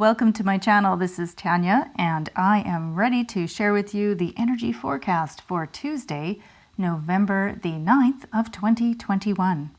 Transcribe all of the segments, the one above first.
welcome to my channel. This is Tanya, and I am ready to share with you the energy forecast for Tuesday, November the 9th of 2021.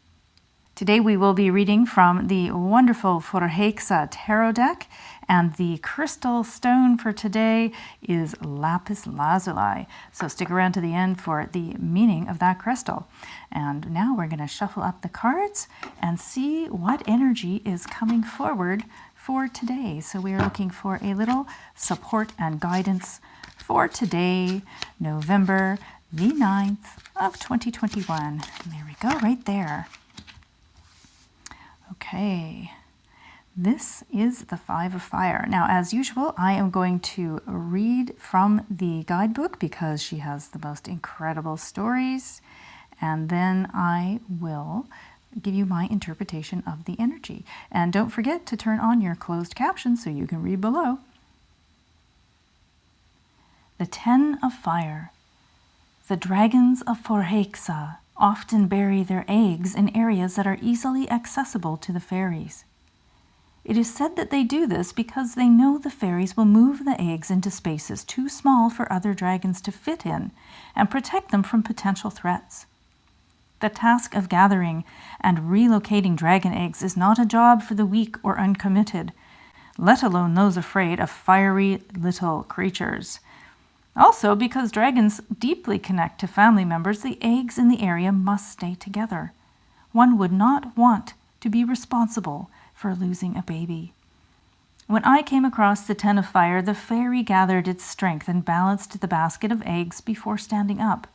Today we will be reading from the wonderful Förhäxa tarot deck, and the crystal stone for today is Lapis Lazuli. So stick around to the end for the meaning of that crystal. And now we're going to shuffle up the cards and see what energy is coming forward for today. So we are looking for a little support and guidance for today, November the 9th of 2021. And there we go, right there. Okay, this is the Five of Fire. Now, as usual, I am going to read from the guidebook because she has the most incredible stories, and then I will give you my interpretation of the energy. And don't forget to turn on your closed caption so you can read below. The Ten of Fire. The dragons of Förhäxa often bury their eggs in areas that are easily accessible to the fairies. It is said that they do this because they know the fairies will move the eggs into spaces too small for other dragons to fit in and protect them from potential threats. The task of gathering and relocating dragon eggs is not a job for the weak or uncommitted, let alone those afraid of fiery little creatures. Also, because dragons deeply connect to family members, the eggs in the area must stay together. One would not want to be responsible for losing a baby. When I came across the Ten of Fire, the fairy gathered its strength and balanced the basket of eggs before standing up.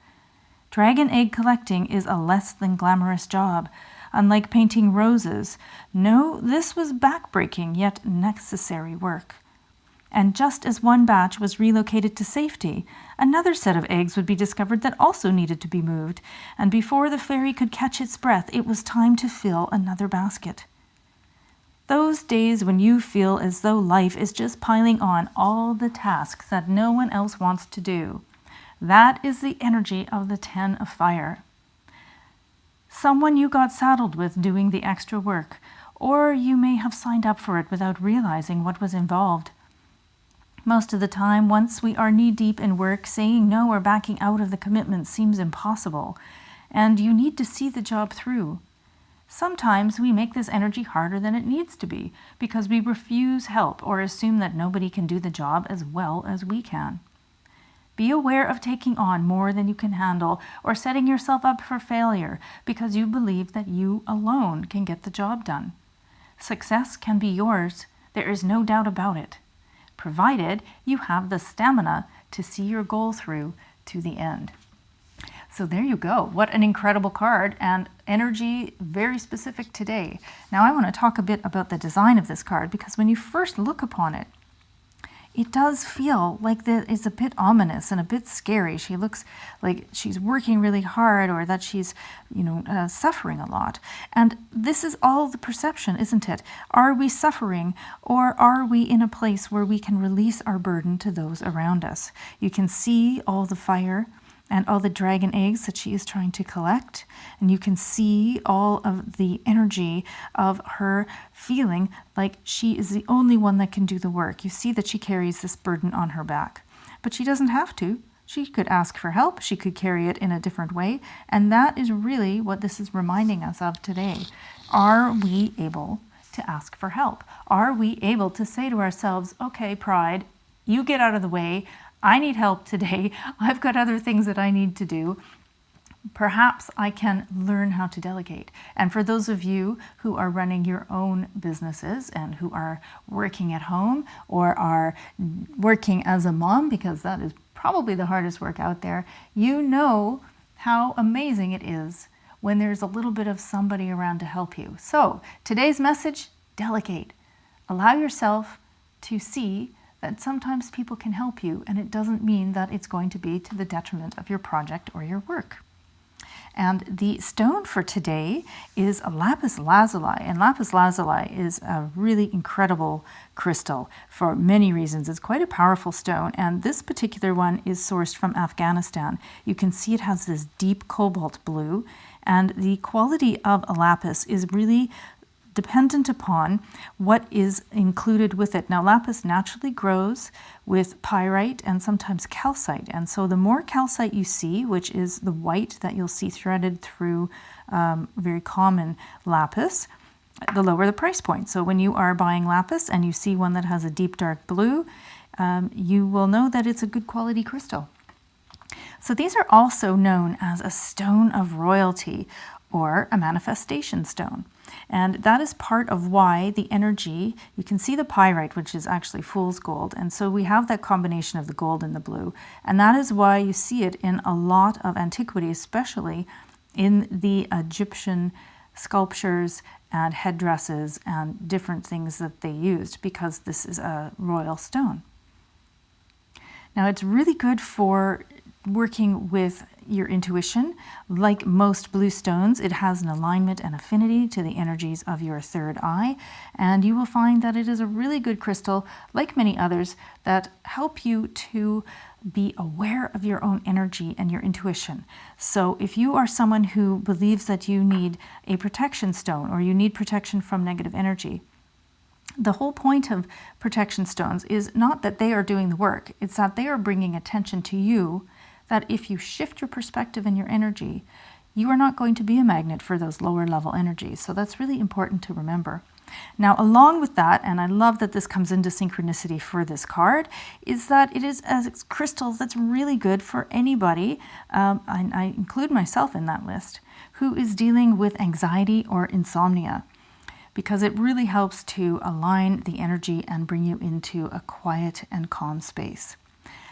Dragon egg collecting is a less than glamorous job. Unlike painting roses, no, this was backbreaking yet necessary work. And just as one batch was relocated to safety, another set of eggs would be discovered that also needed to be moved, and before the fairy could catch its breath, it was time to fill another basket. Those days when you feel as though life is just piling on all the tasks that no one else wants to do, that is the energy of the Ten of Fire. Someone you got saddled with doing the extra work, or you may have signed up for it without realizing what was involved. Most of the time, once we are knee-deep in work, saying no or backing out of the commitment seems impossible, and you need to see the job through. Sometimes we make this energy harder than it needs to be because we refuse help or assume that nobody can do the job as well as we can. Be aware of taking on more than you can handle or setting yourself up for failure because you believe that you alone can get the job done. Success can be yours, there is no doubt about it, provided you have the stamina to see your goal through to the end. So there you go. What an incredible card, and energy very specific today. Now I want to talk a bit about the design of this card, because when you first look upon it, it does feel like it's a bit ominous and a bit scary. She looks like she's working really hard, or that she's, suffering a lot. And this is all the perception, isn't it? Are we suffering, or are we in a place where we can release our burden to those around us? You can see all the fire and all the dragon eggs that she is trying to collect. And you can see all of the energy of her feeling like she is the only one that can do the work. You see that she carries this burden on her back. But she doesn't have to. She could ask for help. She could carry it in a different way. And that is really what this is reminding us of today. Are we able to ask for help? Are we able to say to ourselves, okay, pride, you get out of the way. I need help today. I've got other things that I need to do. Perhaps I can learn how to delegate. And for those of you who are running your own businesses and who are working at home or are working as a mom, because that is probably the hardest work out there, you know how amazing it is when there's a little bit of somebody around to help you. So today's message, delegate. Allow yourself to see that sometimes people can help you, and it doesn't mean that it's going to be to the detriment of your project or your work. And the stone for today is a Lapis Lazuli, and Lapis Lazuli is a really incredible crystal for many reasons. It's quite a powerful stone, and this particular one is sourced from Afghanistan. You can see it has this deep cobalt blue, and the quality of a lapis is really dependent upon what is included with it. Now, lapis naturally grows with pyrite and sometimes calcite. And so the more calcite you see, which is the white that you'll see threaded through very common lapis, the lower the price point. So when you are buying lapis and you see one that has a deep dark blue, you will know that it's a good quality crystal. So these are also known as a stone of royalty or a manifestation stone. And that is part of why the energy, you can see the pyrite, which is actually fool's gold. And so we have that combination of the gold and the blue. And that is why you see it in a lot of antiquity, especially in the Egyptian sculptures and headdresses and different things that they used, because this is a royal stone. Now, it's really good for working with your intuition. Like most blue stones, it has an alignment and affinity to the energies of your third eye, and you will find that it is a really good crystal, like many others, that help you to be aware of your own energy and your intuition. So if you are someone who believes that you need a protection stone or you need protection from negative energy, the whole point of protection stones is not that they are doing the work, it's that they are bringing attention to you, that if you shift your perspective and your energy, you are not going to be a magnet for those lower level energies. So that's really important to remember. Now, along with that, and I love that this comes into synchronicity for this card, is that it is a crystal that's really good for anybody, I include myself in that list, who is dealing with anxiety or insomnia, because it really helps to align the energy and bring you into a quiet and calm space.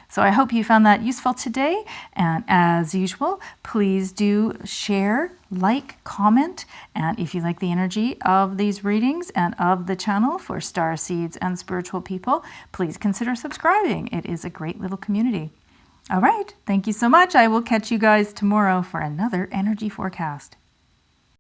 So I hope you found that useful today, and as usual, please do share, like, comment, and if you like the energy of these readings and of the channel for star seeds and spiritual people, please consider subscribing. It is a great little community. All right, thank you so much. I will catch you guys tomorrow for another energy forecast.